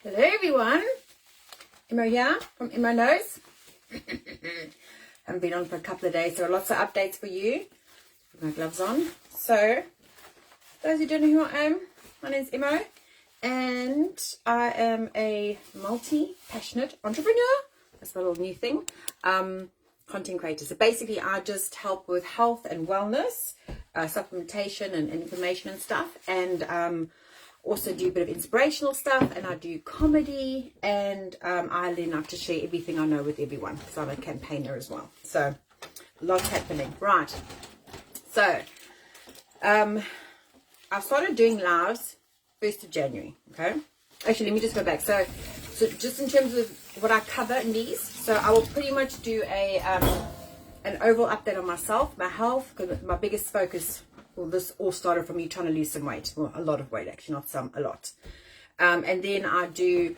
Hello everyone, Emma here from Emma Knows. Haven't been on for a couple of days, so lots of updates for you. Put my gloves on. So, those who don't know who I am, my name's Emma, and I am a multi-passionate entrepreneur. That's my little new thing. Content creator. So basically, I just help with health and wellness, supplementation and information and stuff, and also do a bit of inspirational stuff, and I do comedy, and I then like to share everything I know with everyone because I'm a campaigner as well. So lots happening. Right. So I started doing lives 1st of January. Okay. Actually, let me just go back. So just in terms of what I cover in these, so I will pretty much do a an overall update on myself, my health, because my biggest focus. Well, this all started from me trying to lose some weight. Well, a lot of weight, actually, not some, a lot. And then I do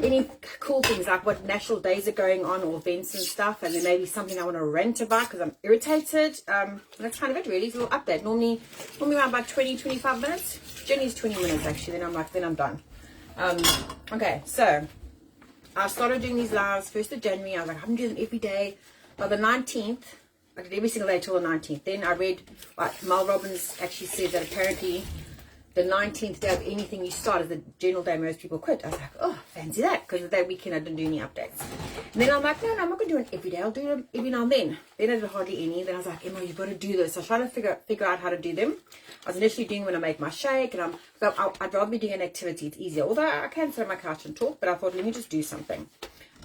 any cool things like what national days are going on or events and stuff. And then maybe something I want to rant about because I'm irritated. And that's kind of it, really. It's a little update. Normally around about 20, 25 minutes. Generally, 20 minutes, actually. Then I'm done. Okay, so I started doing these lives 1st of January. I was like, I'm doing them every day. By the 19th, I did every single day till the 19th. Then I read, Mel Robbins actually said that apparently the 19th day of anything you start is the general day most people quit. I was like, oh, fancy that. Because that weekend I didn't do any updates. And then I'm like, no, I'm not going to do it every day. I'll do them every now and then. Then I did hardly any. Then I was like, Emma, you've got to do this. So I was trying to figure out how to do them. I was initially doing when I make my shake. And I'd rather be doing an activity. It's easier. Although I can sit on my couch and talk. But I thought, let me just do something.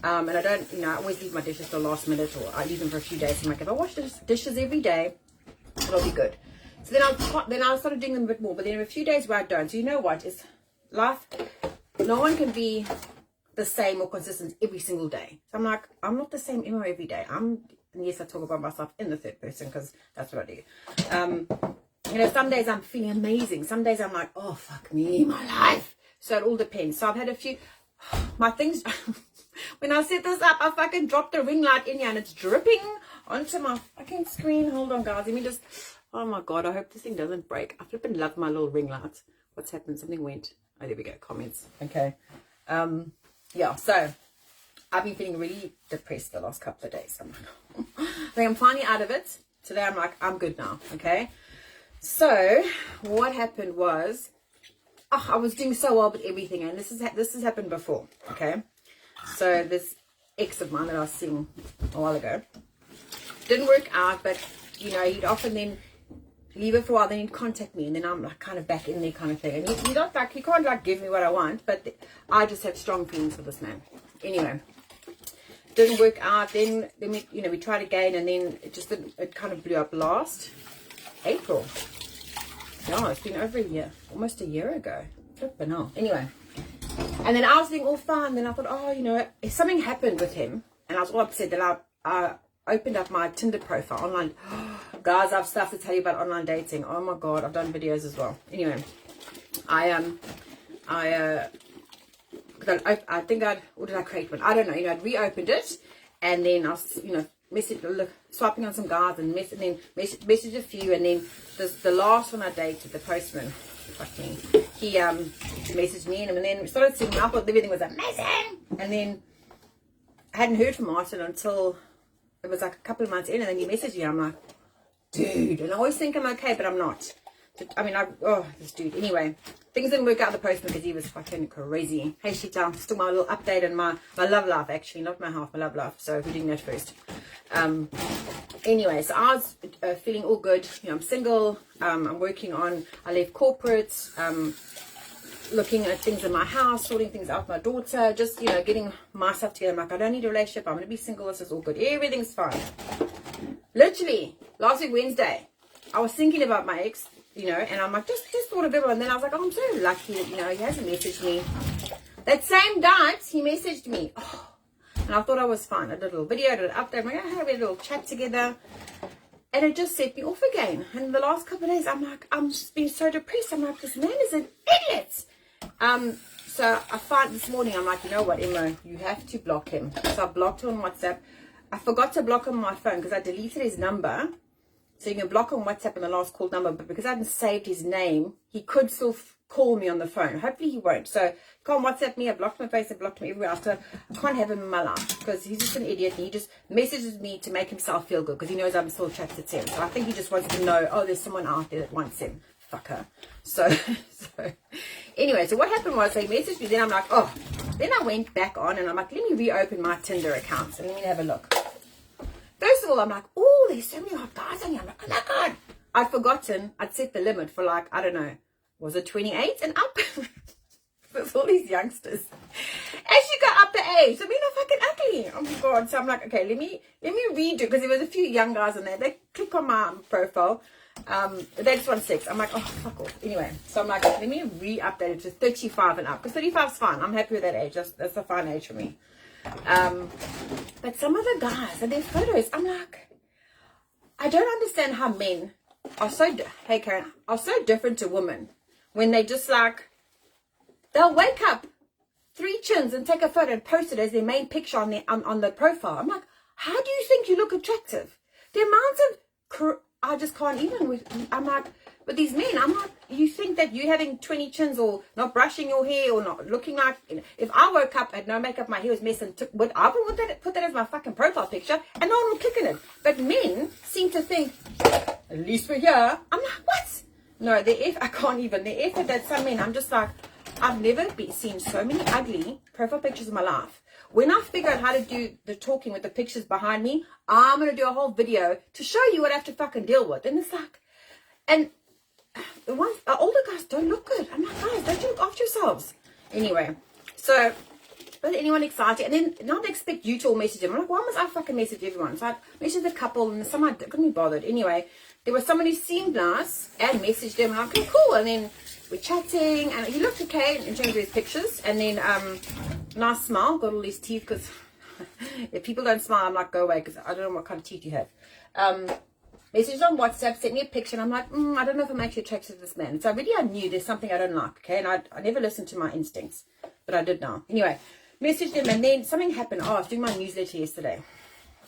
And I don't, I always leave my dishes till the last minute, or I leave them for a few days. I'm like, if I wash dishes every day, it'll be good. So then I started doing them a bit more, but then a few days where I don't. So you know what? Is life, no one can be the same or consistent every single day. So I'm like, I'm not the same Emma every day. And yes, I talk about myself in the third person because that's what I do. Some days I'm feeling amazing. Some days I'm like, oh, fuck me, my life. So it all depends. So I've had a few, my things... When I set this up, I fucking dropped the ring light in here and it's dripping onto my fucking screen. Hold on, guys. Let me just... Oh, my God. I hope this thing doesn't break. I flipping love my little ring light. What's happened? Something went. Oh, there we go. Comments. Okay. Yeah, so I've been feeling really depressed the last couple of days. I'm like, I think I'm finally out of it. Today, I'm like, I'm good now. Okay. So what happened was... I was doing so well with everything. And this has happened before. Okay. So this ex of mine that I was seeing a while ago didn't work out, but he'd often then leave it for a while, then he'd contact me, and then I'm like kind of back in there kind of thing. And he can't like give me what I want, but I just have strong feelings for this man. Anyway, didn't work out. Then we tried again, and then it kind of blew up last April. No, it's been over a year, almost a year ago. But no, anyway. And then I was doing all fine. Then I thought, if something happened with him, and I was all upset that I opened up my Tinder profile online. Guys, I've stuff to tell you about online dating. Oh my God, I've done videos as well. Anyway, I think or did I create one? I don't know. I'd reopened it, and then I was, swiping on some guys and then messaged a few, and then the last one I dated, the postman. Fuck me. He messaged me, and then we started seeing him. I thought everything was amazing, and then I hadn't heard from Martin until it was like a couple of months in, and then he messaged me. I'm like, dude, and I always think I'm okay, but I'm not. This dude. Anyway, things didn't work out the postman because he was fucking crazy. Hey, Shita, still my little update on my love life, actually, not my health, my love life. So we're doing that first. Anyway, so I was feeling all good. I'm single. I'm working on. I left corporate. Looking at things in my house, sorting things out with my daughter. Just getting myself together. I'm like, I don't need a relationship. I'm gonna be single. This is all good. Everything's fine. Literally last week Wednesday, I was thinking about my ex. And I'm like, just thought of everyone. And then I was like, oh, I'm so lucky that, he hasn't messaged me. That same night, he messaged me. Oh, and I thought I was fine. I did a little video, I did an update. I'm like, we had a little chat together. And it just set me off again. And the last couple of days, I'm like, I'm just being so depressed. I'm like, this man is an idiot. So I find this morning, I'm like, you know what, Emma, you have to block him. So I blocked him on WhatsApp. I forgot to block him on my phone because I deleted his number. So you can block on WhatsApp and the last called number, but because I hadn't saved his name, he could still call me on the phone. Hopefully he won't. So can't WhatsApp me. I blocked my face. I blocked him everywhere else. So I can't have him in my life because he's just an idiot and he just messages me to make himself feel good because he knows I'm still attracted to him. So I think he just wants to know, oh, there's someone out there that wants him. Fucker. So anyway, so what happened was he messaged me. Then I'm like, oh. Then I went back on and I'm like, let me reopen my Tinder account and let me have a look. First of all, I'm like, oh, there's so many hot guys on here. I'm like, oh my God. I'd forgotten I'd set the limit for like, I don't know, was it 28 and up? There's all these youngsters. As you go up the age, I mean, they're fucking ugly. Oh my God. So I'm like, okay, let me redo, because there was a few young guys on there. They click on my profile. They just want sex. I'm like, oh, fuck off. Anyway, so I'm like, let me re-update it to 35 and up, because 35 is fine. I'm happy with that age. That's a fine age for me. But some of the guys and their photos, I'm like, I don't understand how men are so, hey Karen, are so different to women when they just like, they'll wake up 3 chins and take a photo and post it as their main picture on the profile. I'm like, how do you think you look attractive? The amount of, I just can't even with, I'm like, with these men, I'm like, you think that you having 20 chins or not brushing your hair or not looking like, you know, if I woke up, had no makeup, my hair was messed and I would put that as my fucking profile picture and no one would click on it. But men seem to think, at least we're here. I'm like, what? No, I can't even. The effort that some men, I'm just like, I've never seen so many ugly profile pictures in my life. When I figure out how to do the talking with the pictures behind me, I'm going to do a whole video to show you what I have to fucking deal with. And it's like, and the ones, older guys don't look good. I'm like, guys, don't you look after yourselves? Anyway, so, was anyone excited? And then now they expect you to all message them. I'm like, why must I fucking message everyone? So I messaged a couple and some I couldn't be bothered. Anyway, there was someone who seemed nice and messaged them. And I'm like, okay, cool. And then we're chatting and he looked okay in terms of his pictures. And then, nice smile, got all his teeth, because if people don't smile, I'm like, go away, because I don't know what kind of teeth you have. Messaged on WhatsApp, sent me a picture, and I'm like, I don't know if I'm actually attracted to this man. So I knew there's something I don't like, okay? And I never listened to my instincts, but I did now. Anyway, messaged him, and then something happened. Oh, I was doing my newsletter yesterday.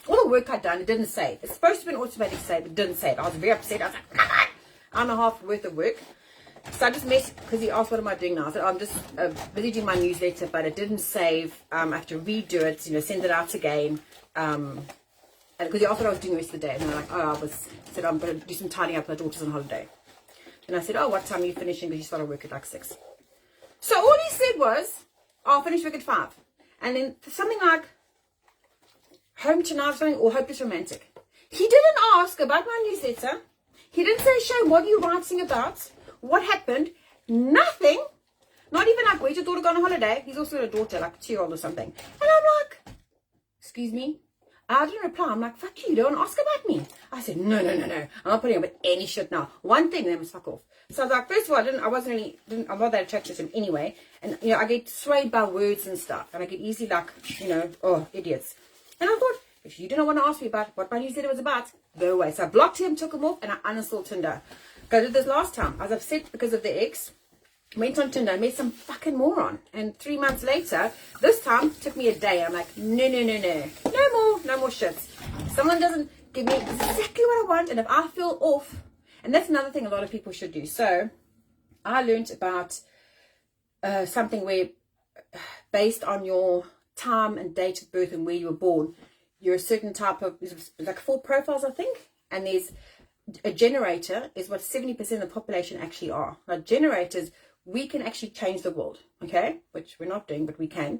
All the work I'd done, it didn't save. It's supposed to be an automatic save, but it didn't save. I was very upset. I was like, hour and a half worth of work. So I just messaged, because he asked, what am I doing now? I said, I'm just busy doing my newsletter, but it didn't save. I have to redo it, send it out again. And because he asked what I was doing the rest of the day. And I'm like, I said, I'm going to do some tidying up. My daughter's on holiday. And I said, oh, what time are you finishing? Because you started work at like 6. So all he said was, I'll finish work at 5. And then something like, home tonight or something, or hopeless romantic. He didn't ask about my newsletter. He didn't say, Shay, what are you writing about? What happened? Nothing. Not even like, where's your daughter gone on holiday? He's also got a daughter, like a 2-year-old or something. And I'm like, excuse me? I didn't reply. I'm like, fuck you, don't ask about me. I said, no. I'm not putting up with any shit now. One thing, then was fuck off. So I was like, first of all, I'm not that attracted to him anyway. And, I get swayed by words and stuff. And I get easily like, oh, idiots. And I thought, if you didn't want to ask me about what my newsletter was about, go away. So I blocked him, took him off, and I uninstalled Tinder. I did this last time. I was upset because of the ex. Went on Tinder, met some fucking moron. And 3 months later, this time, took me a day. I'm like, no. No more shits. Someone doesn't give me exactly what I want, and if I feel off, and that's another thing a lot of people should do. So, I learned about something where, based on your time and date of birth and where you were born, you're a certain type of, like 4 profiles, I think. And there's a generator is what 70% of the population actually are. Now, generators, we can actually change the world, okay? Which we're not doing, but we can.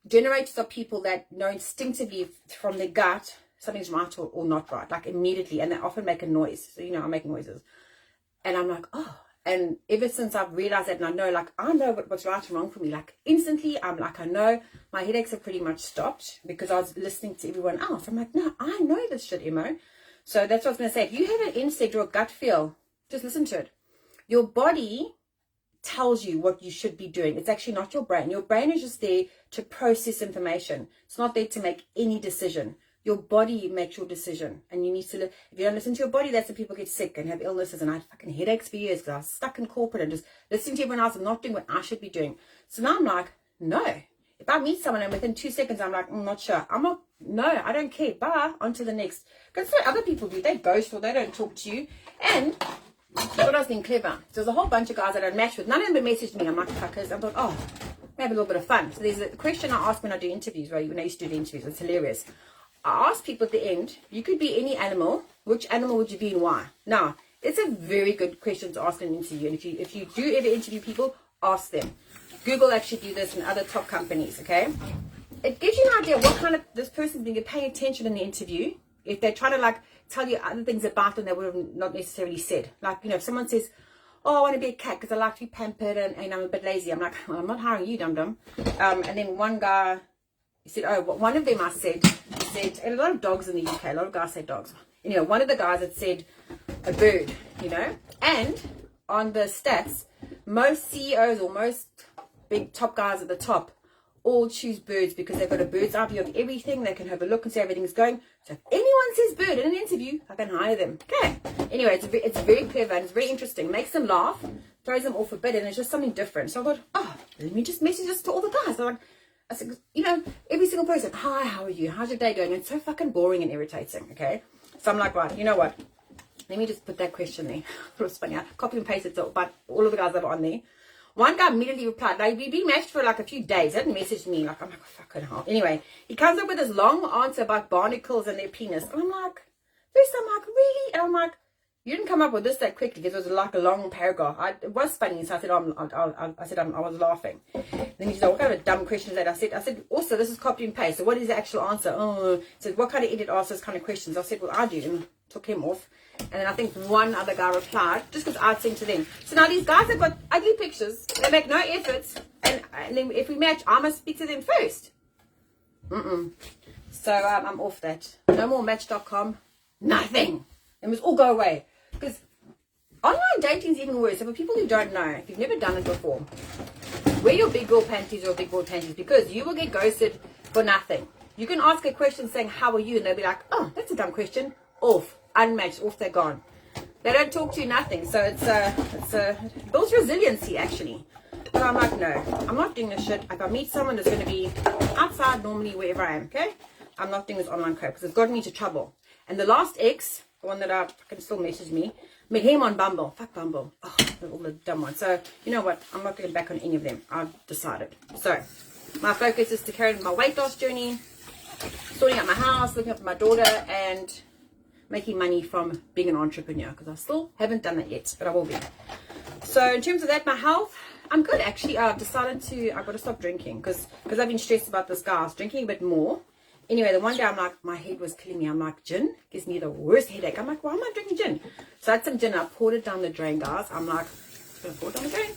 Generators are people that know instinctively from their gut something's right or not right, like immediately, and they often make a noise. So, I'm making noises. And I'm like, oh. And ever since I've realized that, and I know what's right and wrong for me, like instantly, I'm like, I know my headaches have pretty much stopped because I was listening to everyone else. I'm like, no, I know this shit, Emo. So that's what I was going to say. If you have an instinct or a gut feel, just listen to it. Your body tells you what you should be doing. It's actually not your brain. Your brain is just there to process information. It's not there to make any decision. Your body makes your decision. And you need to, if you don't listen to your body, that's when people get sick and have illnesses. And I had fucking headaches for years because I was stuck in corporate and just listening to everyone else and not doing what I should be doing. So now I'm like, no. If I meet someone and within 2 seconds, I'm like, I'm not sure. No, I don't care. Bye. On to the next. Because that's what other people do. They ghost or they don't talk to you. And I thought I was being clever. So there's a whole bunch of guys that I'd matched with. None of them had messaged me. I'm like, fuckers. I thought, oh, maybe a little bit of fun. So there's a question I ask when I do interviews, right? When I used to do the interviews, it's hilarious. I ask people at the end, you could be any animal. Which animal would you be and why? Now, it's a very good question to ask in an interview. And if you do ever interview people, ask them. Google actually do this in other top companies, okay? It gives you an idea what kind of this person's been paying attention in the interview. If they're trying to like tell you other things about them they would have not necessarily said. Like, you know, if someone says, oh, I want to be a cat because I like to be pampered and I'm a bit lazy. I'm like, well, I'm not hiring you, dum-dum. And then one guy, he said, oh, one of them I said, and a lot of dogs in the UK, a lot of guys say dogs. Anyway, one of the guys had said a bird, you know. And on the stats, most CEOs or most big top guys at the top all choose birds because they've got a bird's eye view of everything. They can have a look and see how everything's going. So if anyone says bird in an interview, I can hire them. Okay. Anyway, it's very clever and it's very interesting. Makes them laugh, throws them off a bit, and it's just something different. So I thought, oh, let me just message this to all the guys. I said, you know, every single person, hi, how are you? How's your day going? And it's so fucking boring and irritating, okay? So I'm like, right, you know what? Let me just put that question there. It was funny. I copy and pasted it, but all of the guys that were on there. One guy immediately replied, like, we've been matched for like a few days. He hadn't messaged me. Like, I'm like, oh, fucking hell. Anyway, he comes up with this long answer about barnacles and their penis. And I'm like, first I'm like, really? And I'm like, you didn't come up with this that quickly because it was like a long paragraph. It was funny. So I said, I was laughing. Then he said, what kind of a dumb question is that? I said, also, this is copy and paste. So what is the actual answer? Oh, he said, what kind of idiot asks those kind of questions? I said, well, I do. And took him off. And then I think one other guy replied, just because I'd sent to them. So now these guys have got ugly pictures. They make no efforts. And then if we match, I must speak to them first. So I'm off that. No more Match.com. Nothing. It must all go away. Because online dating is even worse. So for people who don't know, if you've never done it before, wear your big girl panties or big boy panties because you will get ghosted for nothing. You can ask a question saying, how are you? And they'll be like, oh, that's a dumb question. Off. Unmatched. Off. They're gone. They don't talk to you, nothing. So it builds resiliency, actually. But I'm like, no, I'm not doing this shit. If I meet someone that's going to be outside normally, wherever I am, okay? I'm not doing this online crap because it's gotten me into trouble. And the last ex, the one that I can still message me, met him on Bumble. Fuck Bumble. Oh, all the dumb ones. So, you know what? I'm not going back on any of them. I've decided. So, my focus is to carry on my weight loss journey, sorting out my house, looking after my daughter, and making money from being an entrepreneur. Because I still haven't done that yet, but I will be. So, in terms of that, my health, I'm good actually. I've decided I've got to stop drinking because I've been stressed about this guy. I was drinking a bit more. Anyway, the one day I'm like, my head was killing me. I'm like, gin gives me the worst headache. I'm like, why am I drinking gin? So I had some gin. I poured it down the drain, guys. I'm like, I'm going to pour it down the drain.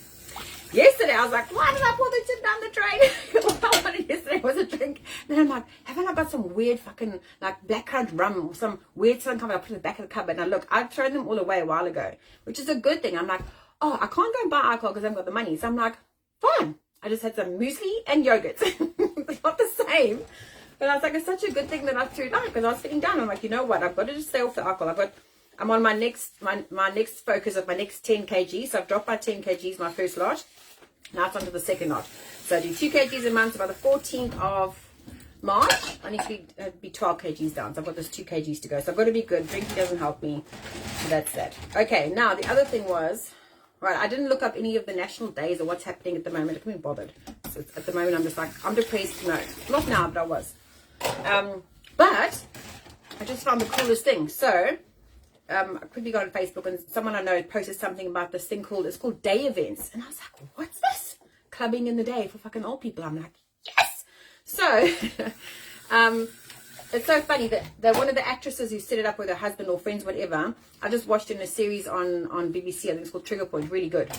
Yesterday, I was like, why did I pour the gin down the drain? All I wanted yesterday was a drink. Then I'm like, haven't I got some weird fucking, like, blackcurrant rum or some weird sun cover I put in the back of the cupboard? Now, look, I've thrown them all away a while ago, which is a good thing. I'm like, oh, I can't go and buy alcohol because I haven't got the money. So I'm like, fine. I just had some muesli and yogurt. It's not the same. But I was like, it's such a good thing that I threw it out because I was sitting down. I'm like, you know what? I've got to just stay off the alcohol. I'm on my next focus of my next 10 kgs. So I've dropped my 10 kgs, my first lot. Now it's onto the second lot. So I do 2 kgs a month. So by the 14th of March, I need to be 12 kgs down. So I've got this 2 kgs to go. So I've got to be good. Drinking doesn't help me. So that's that. Okay, now the other thing was, right, I didn't look up any of the national days or what's happening at the moment. I can't be bothered. So at the moment, I'm just like, I'm depressed. No, not now, but I was. But I just found the coolest thing. So I quickly got on Facebook and someone I know posted something about this thing it's called day events. And I was like, what's this? Clubbing in the day for fucking old people. I'm like, yes. So it's so funny that one of the actresses who set it up with her husband or friends, whatever, I just watched in a series on BBC. I think it's called Trigger Point. Really good.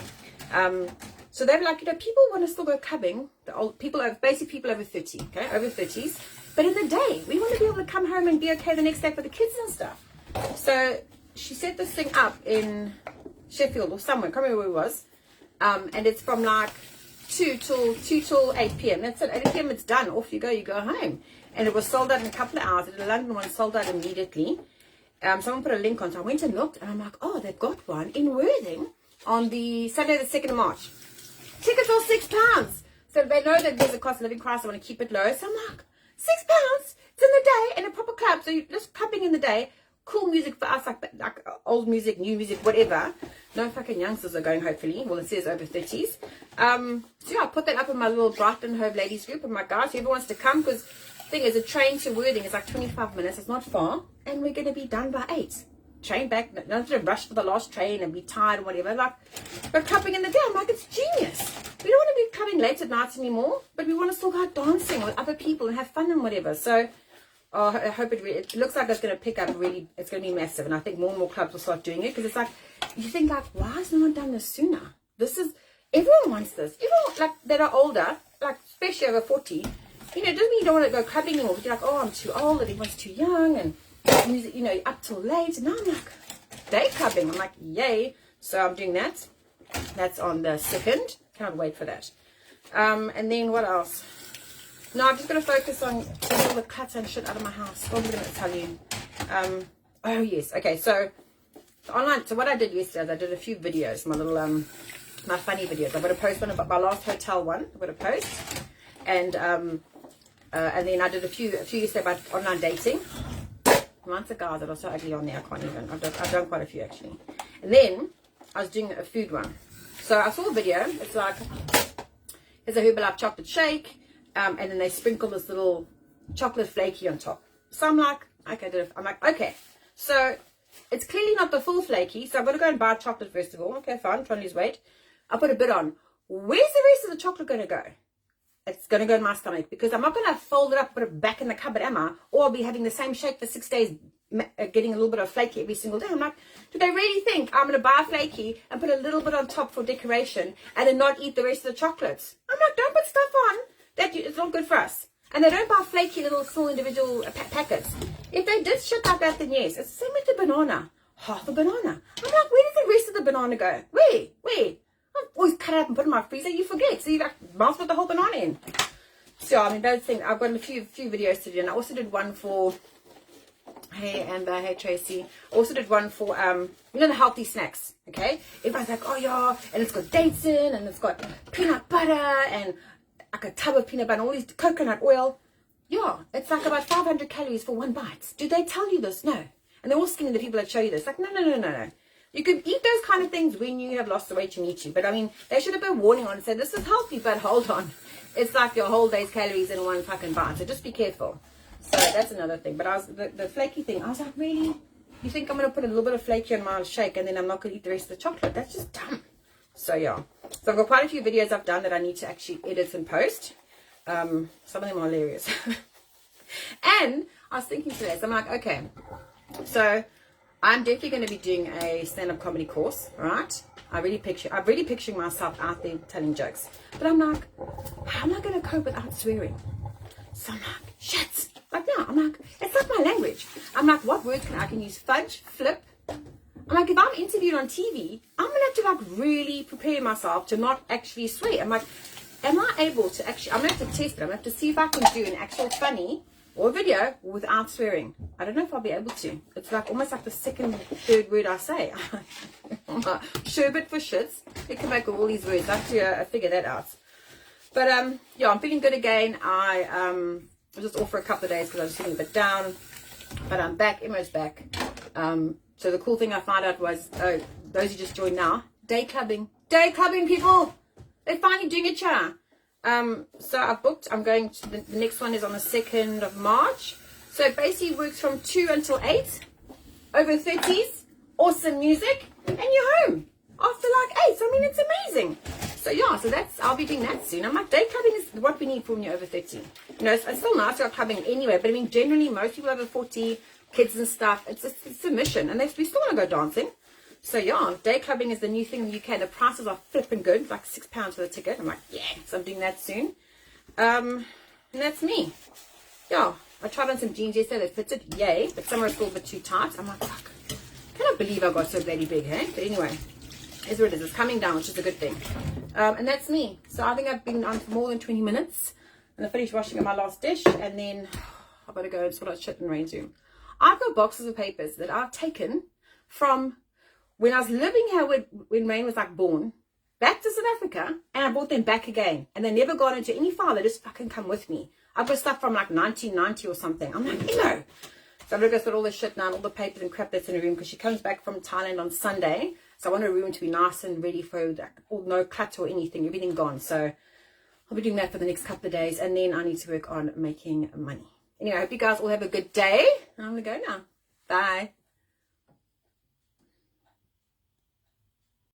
So they're like, people want to still go clubbing. The old people, basically people over 30, okay, over 30s. But in the day, we want to be able to come home and be okay the next day for the kids and stuff. So she set this thing up in Sheffield or somewhere. I can't remember where it was. And it's from like 2 till 8 p.m. That's it. 8 p.m. it's done. Off you go home. And it was sold out in a couple of hours. The London one sold out immediately. Someone put a link on. So I went and looked and I'm like, oh, they've got one in Worthing on the Saturday the 2nd of March. Tickets are £6. So they know that there's a cost of living crisis. I want to keep it low. So I'm like, £6? It's in the day in a proper club. So you're just clubbing in the day. cool music for us, like old music, new music, whatever. No fucking youngsters are going, hopefully. Well, it says over 30s. So yeah, I put that up in my little Brighton Hove ladies group with my guys. Whoever wants to come, because the thing is, a train to Worthing is like 25 minutes. It's not far. And we're going to be done by 8. Train back, not to rush for the last train and be tired or whatever. Like, we're clubbing in the day. I'm like, it's genius. We don't want to be clubbing late at night anymore, but we want to still go out dancing with other people and have fun and whatever. So I hope it looks like it's going to pick up really. It's going to be massive, and I think more and more clubs will start doing it, because it's like, you think like, why has no one done this sooner? This is, everyone wants this. Everyone, like, that are older, like especially over 40, you know, it doesn't mean you don't want to go clubbing anymore, but you're like, oh, I'm too old, and everyone's too young, and music, you know, up till late. And now I'm like, day clubbing. I'm like, yay. So I'm doing that. That's on the 2nd. Can't wait for that. And then what else? No, I'm just going to focus on getting all the clutter and shit out of my house. What am I going to tell you? Oh yes. Okay, so online. So what I did yesterday is I did a few videos, my little my funny videos. I'm going to post one about my last hotel one. I'm going to post, and then I did a few yesterday about online dating. Months of guys that are so ugly on there, I can't even. I've done quite a few actually. And then I was doing a food one. So I saw a video. It's like, it's a Herbalife chocolate shake, and then they sprinkle this little chocolate flaky on top. So I'm like, okay. So it's clearly not the full flaky. So I'm gonna go and buy chocolate first of all. Okay, fine. Trying to lose weight. I put a bit on. Where's the rest of the chocolate gonna go? It's going to go in my stomach, because I'm not going to fold it up, put it back in the cupboard, am I? Or I'll be having the same shake for 6 days, getting a little bit of flaky every single day. I'm like, do they really think I'm going to buy flaky and put a little bit on top for decoration and then not eat the rest of the chocolates? I'm like, don't put stuff on that it's not good for us. And they don't buy flaky little small individual packets. If they did shit like that, then yes. It's the same with the banana. Half a banana. I'm like, where did the rest of the banana go? Where? I always cut it up and put it in my freezer. You forget. So you like mouse with the whole banana in. So I mean, those things. I've got a few videos to do, and I also did one for, hey Amber, hey Tracy. I also did one for you know, the healthy snacks. Okay, everyone's like, oh yeah, and it's got dates in, and it's got peanut butter, and like a tub of peanut butter, and all these coconut oil. Yeah, it's like about 500 calories for one bite. Do they tell you this? No. And they're all skinny, the people that show you this. Like, no. You can eat those kind of things when you have lost the weight you need to. But I mean, they should have been warning on and said, this is healthy, but hold on. It's like your whole day's calories in one fucking bite. So just be careful. So that's another thing. But I was the flaky thing, I was like, really? You think I'm going to put a little bit of flaky on my shake and then I'm not going to eat the rest of the chocolate? That's just dumb. So yeah. So I've got quite a few videos I've done that I need to actually edit and post. Some of them are hilarious. And I was thinking today, so I'm like, okay. So I'm definitely going to be doing a stand-up comedy course, right? I'm really picturing myself out there telling jokes. But I'm like, how am I going to cope without swearing? So I'm like, shit. Like, no, I'm like, it's not my language. I'm like, what words I can use? Fudge, flip. I'm like, if I'm interviewed on TV, I'm going to have to like really prepare myself to not actually swear. I'm like, am I able to actually, I'm going to have to test it. I'm going to have to see if I can do an actual funny or video without swearing. I don't know if I'll be able to. It's like almost like the second, third word I say. Sherbet for shits. It can make all these words. I have to figure that out. But yeah, I'm feeling good again. I was just off for a couple of days because I was feeling a bit down. But I'm back. Emma's back. So the cool thing I found out was, those who just joined now, day clubbing. Day clubbing, people! They're finally doing it, yeah. So I've booked, I'm going to, the next one is on the 2nd of March. So it basically works from 2 until 8, over 30s, awesome music, and you're home after like 8. So I mean, it's amazing. So yeah, so I'll be doing that soon. I'm like, day clubbing is what we need for when you're over 30. You know, it's still nice to go clubbing anyway, but I mean, generally, most people over 40, kids and stuff, it's a mission, and we still want to go dancing. So yeah, day clubbing is the new thing in the UK. The prices are flipping good. It's like £6 for the ticket. I'm like, yeah, so I'm doing that soon. And that's me. Yeah, I tried on some jeans yesterday. They fitted, yay. But some are still a bit too tight. I'm like, fuck. Cannot believe I got so bloody big, hey? But anyway, here's what it is. It's coming down, which is a good thing. And that's me. So I think I've been on for more than 20 minutes. And I finished washing up my last dish. And then I've got to go and sort out shit in Rain's room. I've got boxes of papers that I've taken from when I was living here when Rain was like born, back to South Africa, and I brought them back again. And they never got into any file. They just fucking come with me. I've got stuff from like 1990 or something. I'm like, no. So I'm going to go sort all the shit now and all the papers and crap that's in the room, because she comes back from Thailand on Sunday. So I want her room to be nice and ready for that, no clutter or anything, everything gone. So I'll be doing that for the next couple of days, and then I need to work on making money. Anyway, I hope you guys all have a good day. I'm going to go now. Bye.